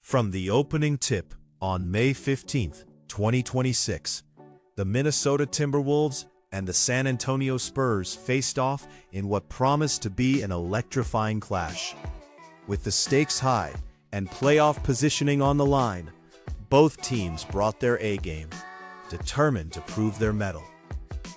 From the opening tip on May 15, 2026, the Minnesota Timberwolves and the San Antonio Spurs faced off in what promised to be an electrifying clash. With the stakes high and playoff positioning on the line, both teams brought their A-game, determined to prove their mettle.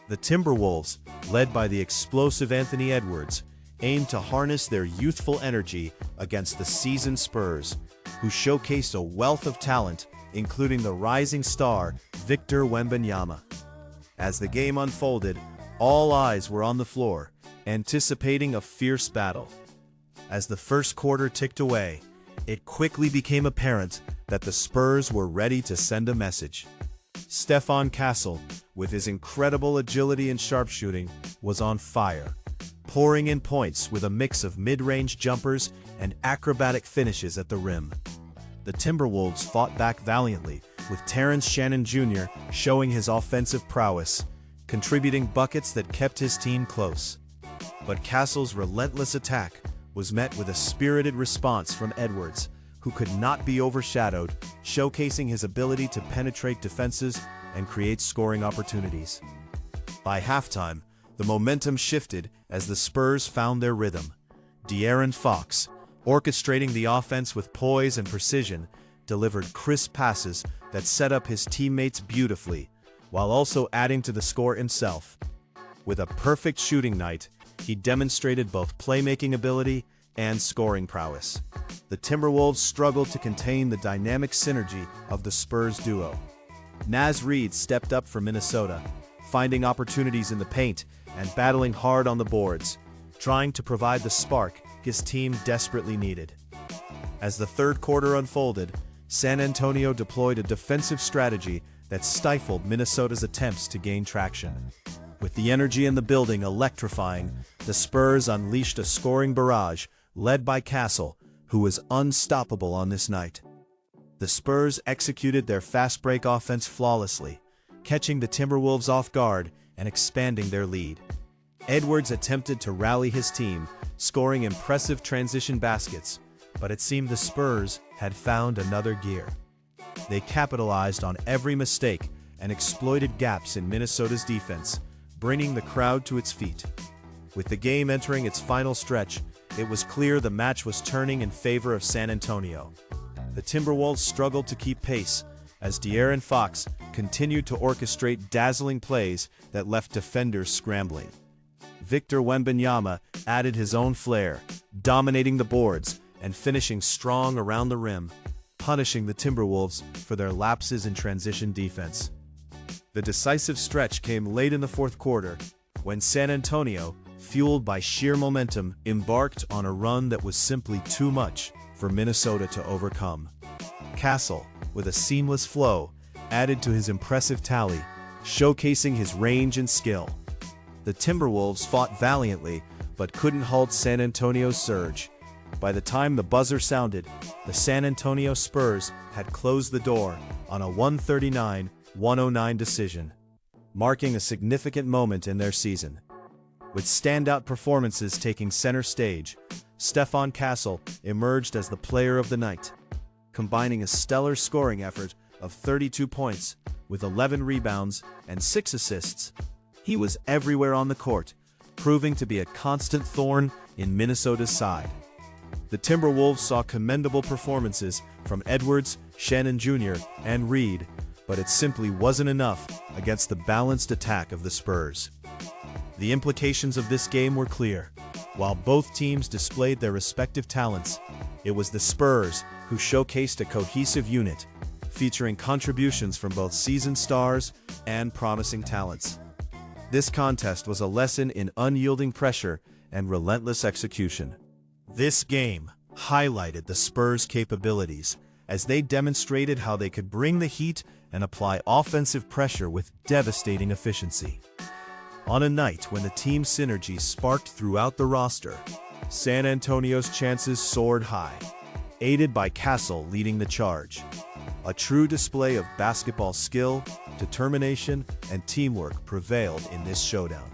The Timberwolves, led by the explosive Anthony Edwards, aimed to harness their youthful energy against the seasoned Spurs, who showcased a wealth of talent, including the rising star Victor Wembanyama. As the game unfolded, all eyes were on the floor, anticipating a fierce battle. As the first quarter ticked away, it quickly became apparent that the Spurs were ready to send a message. Stephon Castle, with his incredible agility and sharpshooting, was on fire, pouring in points with a mix of mid-range jumpers and acrobatic finishes at the rim. The Timberwolves fought back valiantly, with Terrence Shannon Jr. showing his offensive prowess, contributing buckets that kept his team close. But Castle's relentless attack was met with a spirited response from Edwards, who could not be overshadowed, showcasing his ability to penetrate defenses and create scoring opportunities. By halftime, the momentum shifted as the Spurs found their rhythm. De'Aaron Fox, orchestrating the offense with poise and precision, delivered crisp passes that set up his teammates beautifully, while also adding to the score himself. With a perfect shooting night, he demonstrated both playmaking ability and scoring prowess. The Timberwolves struggled to contain the dynamic synergy of the Spurs duo. Naz Reid stepped up for Minnesota, finding opportunities in the paint and battling hard on the boards, trying to provide the spark his team desperately needed. As the third quarter unfolded, San Antonio deployed a defensive strategy that stifled Minnesota's attempts to gain traction. With the energy in the building electrifying, the Spurs unleashed a scoring barrage led by Castle, who was unstoppable on this night. The Spurs executed their fast break offense flawlessly, catching the Timberwolves off guard and expanding their lead. Edwards attempted to rally his team, scoring impressive transition baskets, but it seemed the Spurs had found another gear. They capitalized on every mistake and exploited gaps in Minnesota's defense, bringing the crowd to its feet. With the game entering its final stretch, it was clear the match was turning in favor of San Antonio. The Timberwolves struggled to keep pace as De'Aaron Fox continued to orchestrate dazzling plays that left defenders scrambling. Victor Wembanyama added his own flair, dominating the boards and finishing strong around the rim, punishing the Timberwolves for their lapses in transition defense. The decisive stretch came late in the fourth quarter, when San Antonio, fueled by sheer momentum, embarked on a run that was simply too much for Minnesota to overcome. Castle, with a seamless flow, added to his impressive tally, showcasing his range and skill. The Timberwolves fought valiantly, but couldn't halt San Antonio's surge. By the time the buzzer sounded, the San Antonio Spurs had closed the door on a 139-109 decision, marking a significant moment in their season. With standout performances taking center stage, Stephon Castle emerged as the player of the night, combining a stellar scoring effort of 32 points with 11 rebounds and 6 assists. He was everywhere on the court, proving to be a constant thorn in Minnesota's side. The Timberwolves saw commendable performances from Edwards, Shannon Jr., and Reid, but it simply wasn't enough against the balanced attack of the Spurs. The implications of this game were clear. While both teams displayed their respective talents, it was the Spurs who showcased a cohesive unit, featuring contributions from both seasoned stars and promising talents. This contest was a lesson in unyielding pressure and relentless execution. This game highlighted the Spurs' capabilities as they demonstrated how they could bring the heat and apply offensive pressure with devastating efficiency. On a night when the team's synergy sparked throughout the roster, San Antonio's chances soared high, aided by Castle leading the charge. A true display of basketball skill, determination, and teamwork prevailed in this showdown.